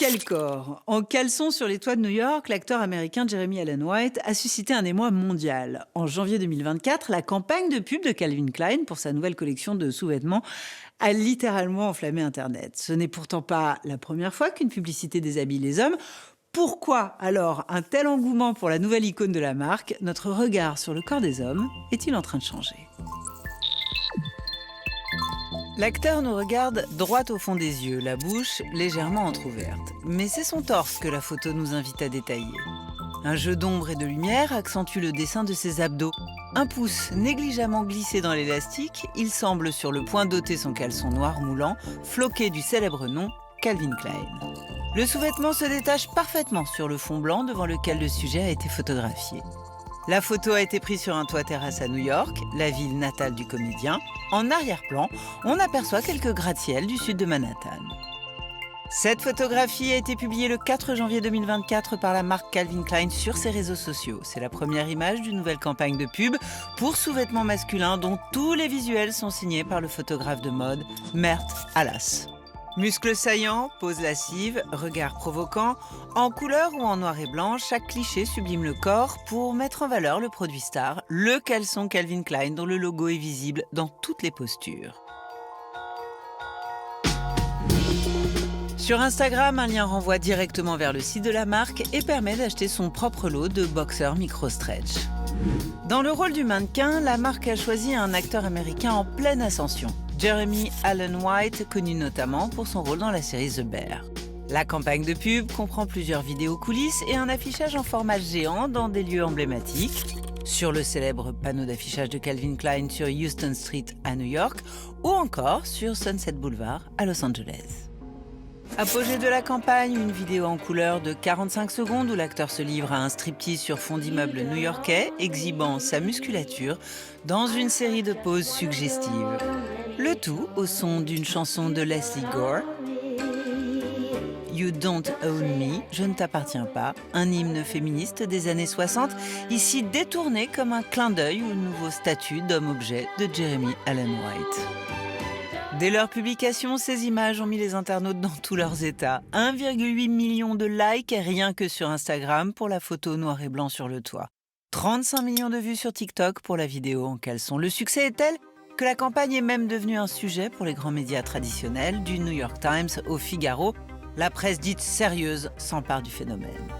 Quel corps! En caleçon sur les toits de New York, l'acteur américain Jeremy Allen White a suscité un émoi mondial. En janvier 2024, la campagne de pub de Calvin Klein pour sa nouvelle collection de sous-vêtements a littéralement enflammé Internet. Ce n'est pourtant pas la première fois qu'une publicité déshabille les hommes. Pourquoi alors un tel engouement pour la nouvelle icône de la marque? Notre regard sur le corps des hommes est-il en train de changer? L'acteur nous regarde droit au fond des yeux, la bouche légèrement entr'ouverte. Mais c'est son torse que la photo nous invite à détailler. Un jeu d'ombre et de lumière accentue le dessin de ses abdos. Un pouce négligemment glissé dans l'élastique, il semble sur le point d'ôter son caleçon noir moulant, floqué du célèbre nom Calvin Klein. Le sous-vêtement se détache parfaitement sur le fond blanc devant lequel le sujet a été photographié. La photo a été prise sur un toit-terrasse à New York, la ville natale du comédien. En arrière-plan, on aperçoit quelques gratte-ciel du sud de Manhattan. Cette photographie a été publiée le 4 janvier 2024 par la marque Calvin Klein sur ses réseaux sociaux. C'est la première image d'une nouvelle campagne de pub pour sous-vêtements masculins dont tous les visuels sont signés par le photographe de mode Mert Alas. Muscles saillants, pose lascive, regard provoquant, en couleur ou en noir et blanc, chaque cliché sublime le corps pour mettre en valeur le produit star, le caleçon Calvin Klein dont le logo est visible dans toutes les postures. Sur Instagram, un lien renvoie directement vers le site de la marque et permet d'acheter son propre lot de boxers micro-stretch. Dans le rôle du mannequin, la marque a choisi un acteur américain en pleine ascension, Jeremy Allen White, connu notamment pour son rôle dans la série The Bear. La campagne de pub comprend plusieurs vidéos coulisses et un affichage en format géant dans des lieux emblématiques, sur le célèbre panneau d'affichage de Calvin Klein sur Houston Street à New York ou encore sur Sunset Boulevard à Los Angeles. Apogée de la campagne, une vidéo en couleur de 45 secondes où l'acteur se livre à un striptease sur fond d'immeuble new-yorkais, exhibant sa musculature dans une série de poses suggestives. Le tout au son d'une chanson de Leslie Gore, You Don't Own Me, Je ne t'appartiens pas, un hymne féministe des années 60, ici détourné comme un clin d'œil au nouveau statut d'homme-objet de Jeremy Allen White. Dès leur publication, ces images ont mis les internautes dans tous leurs états. 1,8 million de likes rien que sur Instagram pour la photo noir et blanc sur le toit. 35 millions de vues sur TikTok pour la vidéo en caleçon. Le succès est tel que la campagne est même devenue un sujet pour les grands médias traditionnels, du New York Times au Figaro. La presse dite sérieuse s'empare du phénomène.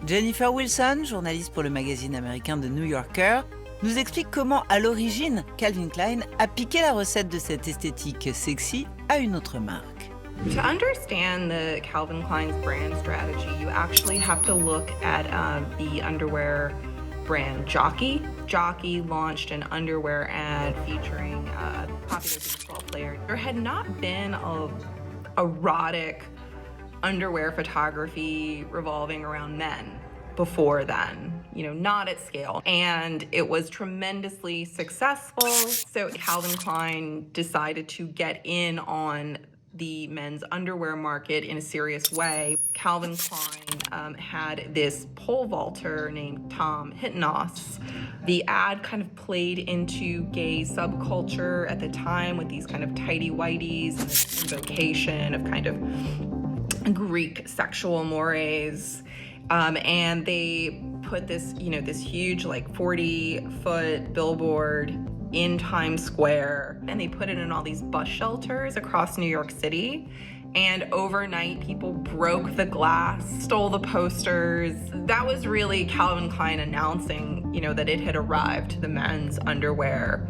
Jennifer Wilson, journaliste pour le magazine américain The New Yorker, nous explique comment, à l'origine, Calvin Klein a piqué la recette de cette esthétique sexy à une autre marque. To understand the Calvin Klein's brand strategy, you actually have to look at the underwear brand Jockey. Jockey launched an underwear ad featuring a popular baseball player. There had not been a erotic underwear photography revolving around men before then, not at scale. And it was tremendously successful. So Calvin Klein decided to get in on the men's underwear market in a serious way. Calvin Klein had this pole vaulter named Tom Hittenos. The ad kind of played into gay subculture at the time with these kind of tighty-whities and this invocation of kind of Greek sexual mores. And they put this, this huge 40-foot billboard in Times Square, and they put it in all these bus shelters across New York City. And overnight, people broke the glass, stole the posters. That was really Calvin Klein announcing, that it had arrived to the men's underwear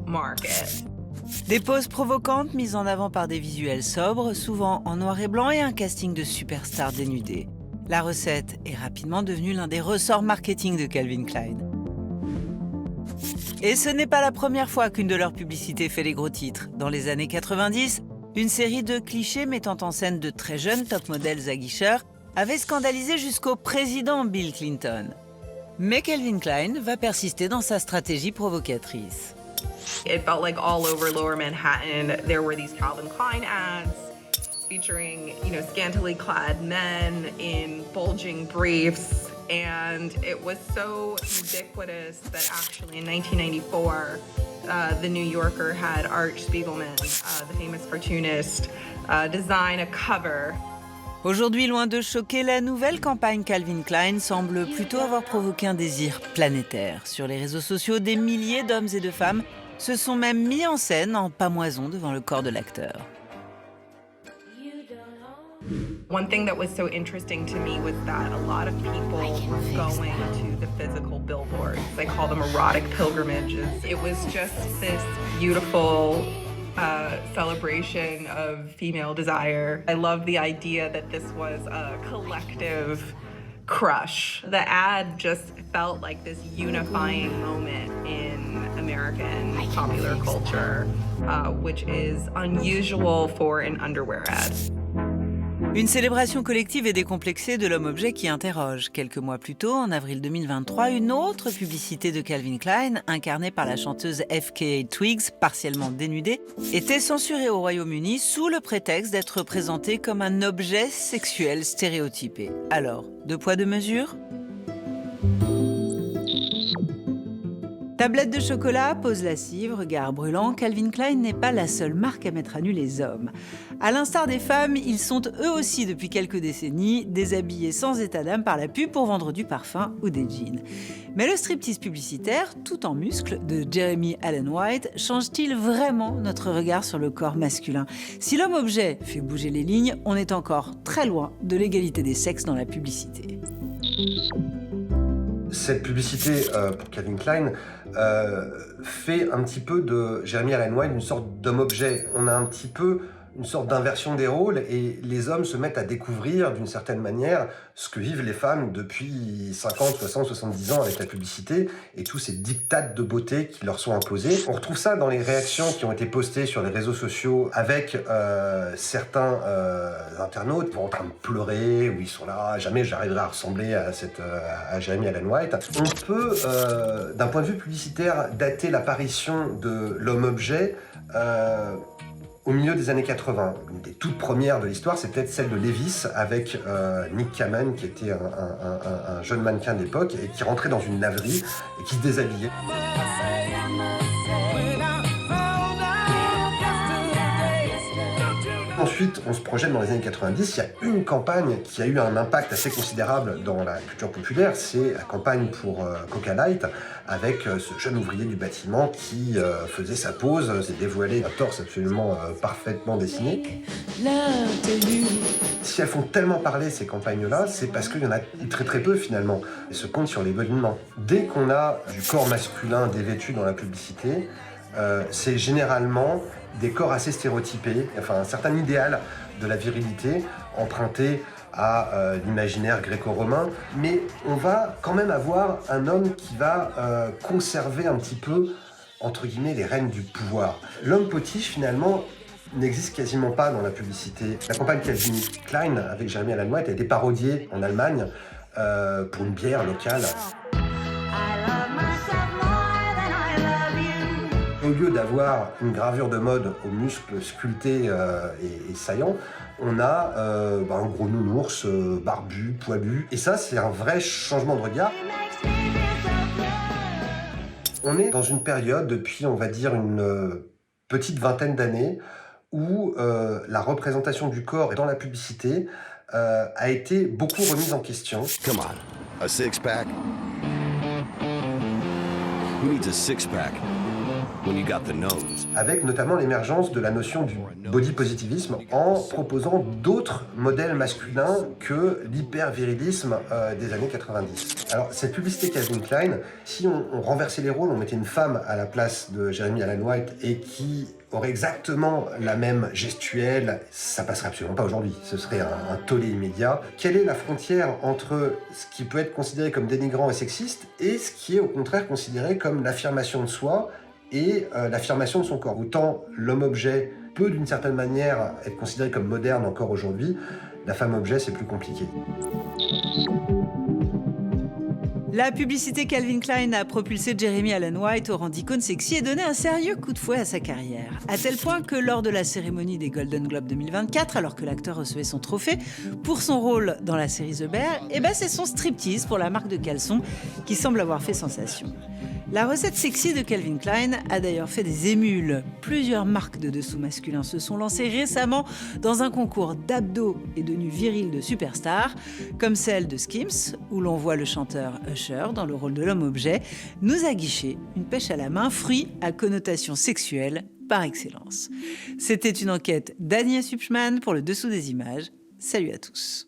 market. Des poses provocantes mises en avant par des visuels sobres, souvent en noir et blanc, et un casting de superstars dénudés. La recette est rapidement devenue l'un des ressorts marketing de Calvin Klein. Et ce n'est pas la première fois qu'une de leurs publicités fait les gros titres. Dans les années 90, une série de clichés mettant en scène de très jeunes top modèles aguicheurs avait scandalisé jusqu'au président Bill Clinton. Mais Calvin Klein va persister dans sa stratégie provocatrice. It felt like all over Lower Manhattan, there were these Calvin Klein ads featuring, scantily clad men in bulging briefs. And it was so ubiquitous that actually in 1994, the New Yorker had Art Spiegelman, the famous cartoonist, design a cover Aujourd'hui, loin de choquer, la nouvelle campagne Calvin Klein semble plutôt avoir provoqué un désir planétaire. Sur les réseaux sociaux, des milliers d'hommes et de femmes se sont même mis en scène en pamoison devant le corps de l'acteur. One thing that was so interesting to me was that a lot of people were going to the physical billboards. They call them erotic pilgrimages. It was just this beautiful celebration of female desire. I love the idea that this was a collective crush. The ad just felt like this unifying moment in American popular culture, which is unusual for an underwear ad. Une célébration collective et décomplexée de l'homme-objet qui interroge. Quelques mois plus tôt, en avril 2023, une autre publicité de Calvin Klein, incarnée par la chanteuse FKA Twigs, partiellement dénudée, était censurée au Royaume-Uni sous le prétexte d'être présentée comme un objet sexuel stéréotypé. Alors, deux poids, deux mesures ? Tablette de chocolat, pose lascive, regard brûlant, Calvin Klein n'est pas la seule marque à mettre à nu les hommes. À l'instar des femmes, ils sont eux aussi depuis quelques décennies déshabillés sans état d'âme par la pub pour vendre du parfum ou des jeans. Mais le striptease publicitaire, tout en muscles, de Jeremy Allen White, change-t-il vraiment notre regard sur le corps masculin ? Si l'homme-objet fait bouger les lignes, on est encore très loin de l'égalité des sexes dans la publicité. Cette publicité pour Calvin Klein fait un petit peu de Jeremy Allen White une sorte d'homme-objet. On a un petit peu une sorte d'inversion des rôles et les hommes se mettent à découvrir d'une certaine manière ce que vivent les femmes depuis 50, 60, 70 ans avec la publicité et tous ces diktats de beauté qui leur sont imposés. On retrouve ça dans les réactions qui ont été postées sur les réseaux sociaux avec certains internautes qui sont en train de pleurer, où ils sont là, jamais j'arriverai à ressembler à Jeremy Allen White. On peut, d'un point de vue publicitaire, dater l'apparition de l'homme-objet au milieu des années 80. Une des toutes premières de l'histoire, c'est peut-être celle de Levi's avec Nick Kamen, qui était un jeune mannequin d'époque et qui rentrait dans une laverie et qui se déshabillait. Ensuite, on se projette dans les années 90, il y a une campagne qui a eu un impact assez considérable dans la culture populaire, c'est la campagne pour Coca Light, avec ce jeune ouvrier du bâtiment qui faisait sa pause, s'est dévoilé un torse absolument parfaitement dessiné. Si elles font tellement parler ces campagnes-là, c'est parce qu'il y en a très très peu finalement, et se comptent sur les doigts d'une main. Dès qu'on a du corps masculin dévêtu dans la publicité, c'est généralement des corps assez stéréotypés, enfin un certain idéal de la virilité emprunté à l'imaginaire gréco-romain, mais on va quand même avoir un homme qui va conserver un petit peu, entre guillemets, les rênes du pouvoir. L'homme potiche, finalement, n'existe quasiment pas dans la publicité. La campagne Calvin Klein avec Jeremy Allen White a été parodiée en Allemagne pour une bière locale. Au lieu d'avoir une gravure de mode aux muscles sculptés et saillants, on a un gros nounours, barbu, poilu. Et ça, c'est un vrai changement de regard. On est dans une période, depuis, on va dire, une petite vingtaine d'années, où la représentation du corps dans la publicité a été beaucoup remise en question. Come on, a six-pack? Who needs a six-pack? When you got the nose. Avec notamment l'émergence de la notion du body positivisme en proposant d'autres modèles masculins que l'hyper-virilisme des années 90. Alors cette publicité Calvin Klein, si on renversait les rôles, on mettait une femme à la place de Jeremy Allen White et qui aurait exactement la même gestuelle, ça passerait absolument pas aujourd'hui. Ce serait un tollé immédiat. Quelle est la frontière entre ce qui peut être considéré comme dénigrant et sexiste et ce qui est au contraire considéré comme l'affirmation de soi et l'affirmation de son corps? Autant l'homme-objet peut d'une certaine manière être considéré comme moderne encore aujourd'hui, la femme-objet c'est plus compliqué. La publicité Calvin Klein a propulsé Jeremy Allen White au rang d'icône sexy et donné un sérieux coup de fouet à sa carrière. À tel point que lors de la cérémonie des Golden Globes 2024, alors que l'acteur recevait son trophée pour son rôle dans la série The Bear, c'est son striptease pour la marque de caleçon qui semble avoir fait sensation. La recette sexy de Calvin Klein a d'ailleurs fait des émules. Plusieurs marques de dessous masculins se sont lancées récemment dans un concours d'abdos et de nus virils de superstars, comme celle de Skims, où l'on voit le chanteur Usher dans le rôle de l'homme-objet, nous aguicher une pêche à la main, fruit à connotation sexuelle par excellence. C'était une enquête d'Agnès Hupschmann pour le Dessous des images. Salut à tous.